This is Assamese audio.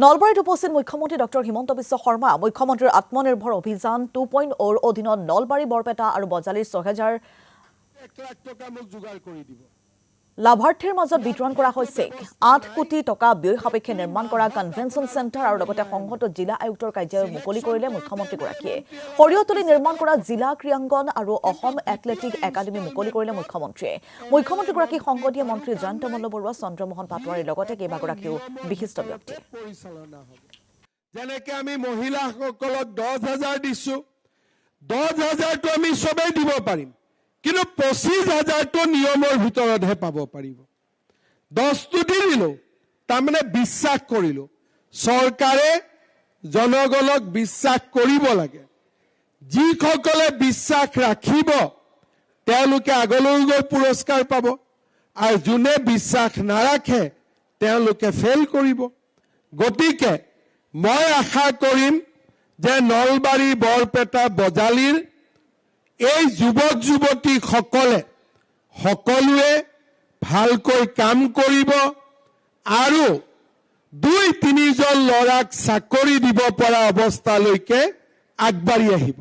নলবাৰীত উপস্থিত মুখ্যমন্ত্ৰী ডক্টৰ হিমন্ত বিশ্ব শৰ্মা মুখ্যমন্ত্ৰীৰ আত্মনিৰ্ভৰ অভিযান 2.0 অধীনত নলবাৰী বৰপেটা আৰু বজালীৰ 6,000 টকা মোক যোগাৰ কৰি দিব। লাভাৰ্থীৰ মাজত বিতৰণ কৰা হৈছে 8 কোটি টকা ব্যয় সাপেক্ষে নিৰ্মাণ কৰা কনভেনচন চেণ্টাৰ আৰু লগতে সংহত জিলা আয়ুক্তৰ কাৰ্যালয় মুকলি কৰিলে মুখ্যমন্ত্ৰীগৰাকীয়ে সৰিয়তলী নিৰ্মাণ কৰা জিলা ক্ৰীড়াংগন আৰু অসম এথলেটিক একাডেমী মুকলি কৰিলে মুখ্যমন্ত্ৰীয়ে মুখ্যমন্ত্ৰীগৰাকী সংসদীয় মন্ত্ৰী জয়ন্ত মল্লবৰুৱা চন্দ্ৰমোহন পাটোৱাৰীৰ লগতে কেইবাগৰাকীও বিশিষ্ট ব্যক্তি যেনেকৈ আমি মহিলাসকলক 10,000 দিছো 10,000টো আমি সবেই দিব পাৰিম কিন্তু 25,000টো নিয়মৰ ভিতৰতহে পাব পাৰিব 10টো দি দিলো তাৰমানে বিশ্বাস কৰিলো চৰকাৰে জনগণক বিশ্বাস কৰিব লাগে যিসকলে বিশ্বাস ৰাখিব তেওঁলোকে আগলৈ গৈ পুৰস্কাৰ পাব আৰু যোনে বিশ্বাস নাৰাখে তেওঁলোকে ফেল কৰিব গতিকে মই আশা কৰিম যে নলবাৰী বৰপেটা বজালীৰ এই যুৱক যুৱতীসকলে সকলোৱে ভালকৈ কাম কৰিব আৰু 2-3 জন ল'ৰাক চাকৰি দিব পৰা অৱস্থালৈকে আগবাঢ়ি আহিব